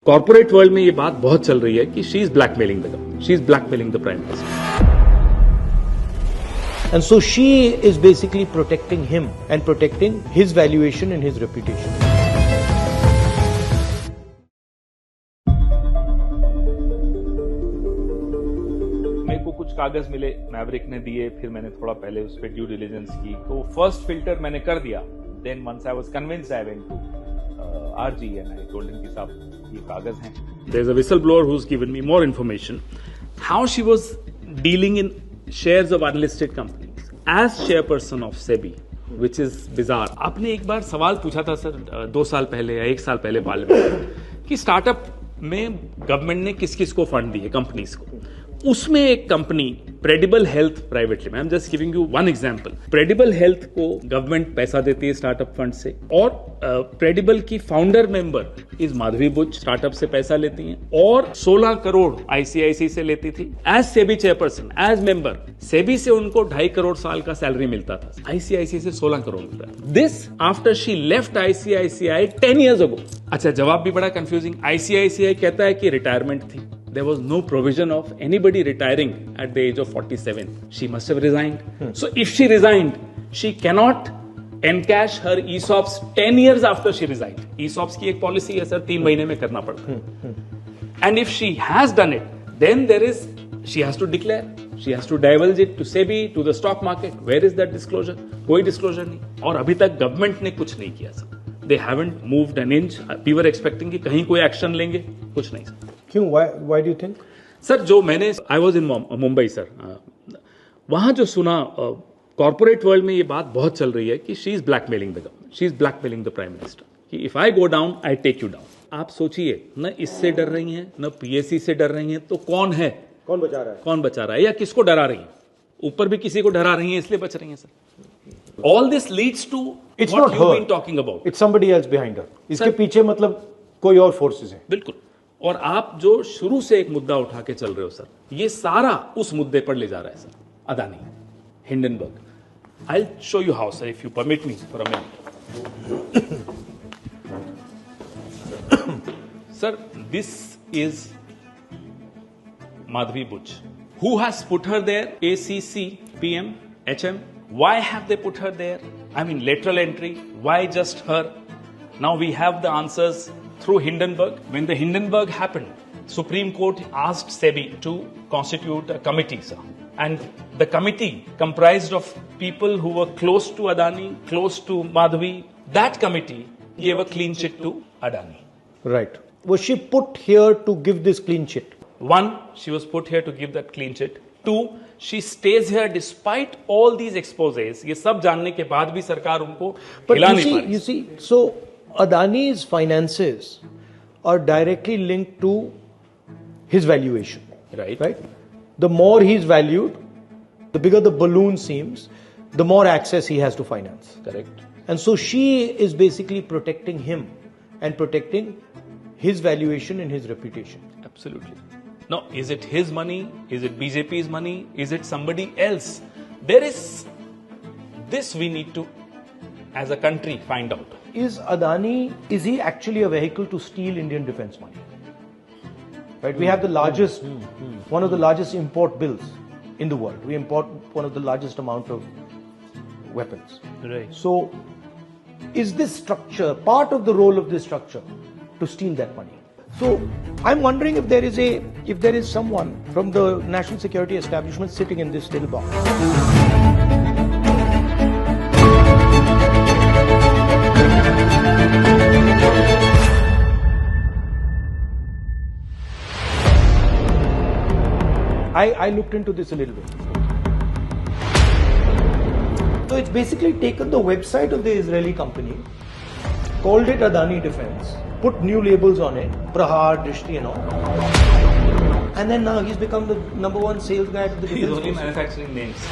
Corporate world में ये बात बहुत चल रही है कि she is blackmailing the government, she is blackmailing the prime minister. And so she is basically protecting him and protecting his valuation and his reputation. मेरे को कुछ कागज मिले, मैवरिक ने दिए, फिर मैंने थोड़ा पहले उस पर ड्यू डिलिजेंस की, तो फर्स्ट फिल्टर मैंने कर दिया. Then once I was convinced I went to RG and I told him कि साहब ये कागज हैं. There's a whistleblower who's given me more information how she was dealing in shares of unlisted companies as chairperson of SEBI, which is bizarre. आपने एक बार सवाल पूछा था सर 2 साल पहले या 1 साल पहले पार्लियामेंट कि स्टार्टअप में गवर्नमेंट ने किस किस को फंड दिए, कंपनीज को. उसमें एक company Predible health private limited, I am just giving you one example. Predible health को गवर्नमेंट पैसा देती है स्टार्टअप फंड से, और प्रेडिबल की founder member is Madhabi Buch, startup से पैसा लेती हैं, और 16 करोड़ आईसीआईसी से लेती थी as SEBI chairperson, as member. SEBI से उनको 2.5 करोड़ साल का सैलरी मिलता था, आईसीआईसी से 16 करोड़ मिल रहा है. This after she left ICICI 10 years ago. अच्छा, जवाब भी बड़ा कंफ्यूजिंग. आईसीआईसीआई कहता है कि रिटायरमेंट थी. There was no provision of anybody retiring at the age of 47. She must have resigned. So if she resigned, she cannot encash her ESOPs 10 years after she resigned. ESOPs की एक policy है sir, 3 महीने में करना पड़ता है. And if she has done it, then she has to declare. She has to divulge it to SEBI, to the stock market. Where is that disclosure? कोई disclosure नहीं. और अभी तक government ने कुछ नहीं किया sir. They haven't moved an inch. We were expecting कि कहीं कोई action लेंगे, कुछ नहीं सर. क्यों? Why do you think? Sir, जो मैंने I was in Mumbai sir, वहां जो सुना, कॉर्पोरेट वर्ल्ड में ये बात बहुत चल रही है कि she is blackmailing the government, she is blackmailing the prime minister, कि if I go down I take you down. आप सोचिए, न इससे डर रही हैं, न पीएससी से डर रही हैं, तो कौन है? कौन बचा रहा है? कौन बचा रहा है, या किसको डरा रही हैं? ऊपर भी किसी को डरा रही हैं, इसलिए बच रही हैं sir. All this leads to what you been talking about. It's somebody else behind her. इसके पीछे मतलब कोई और फोर्सेस हैं. बिल्कुल. और आप जो शुरू से एक मुद्दा उठा के चल रहे हो सर, ये सारा उस मुद्दे पर ले जा रहा है sir. Adani, Hindenburg. I will show you how sir, if you permit me for a minute. Sir, this is Madhavi Buch. Who has put her there? ACC, PM, HM. Why have they put her there? I mean, lateral entry. Why just her? Now we have the answers through Hindenburg. When the Hindenburg happened, Supreme Court asked SEBI to constitute a committee, sir. And the committee comprised of people who were close to Adani, close to Madhavi. That committee gave a clean chit to Adani. Right. Was she put here to give this clean chit? 1, she was put here to give that clean chit. 2, she stays here despite all these exposés. ये सब जानने के बाद भी सरकार उनको हिला नहीं पा रही. You see, so Adani's finances are directly linked to his valuation. Right. Right? The more he's valued, the bigger the balloon seems, the more access he has to finance. Correct. And so she is basically protecting him and protecting his valuation and his reputation. Absolutely. Now, is it his money? Is it BJP's money? Is it somebody else? There is this we need to, as a country, find out. Is Adani, is he actually a vehicle to steal Indian defense money? Right? We have the largest, one of the largest import bills in the world. We import one of the largest amount of weapons. Right. So, is this structure, part of the role of this structure, to steal that money? So, I'm wondering if there is someone from the national security establishment sitting in this little box. I looked into this a little bit. So it's basically taken the website of the Israeli company, called it Adani Defense, put new labels on it, Prahar, Drishti and all. And then now he's become the #1 sales guy to the defense. He's only manufacturing names.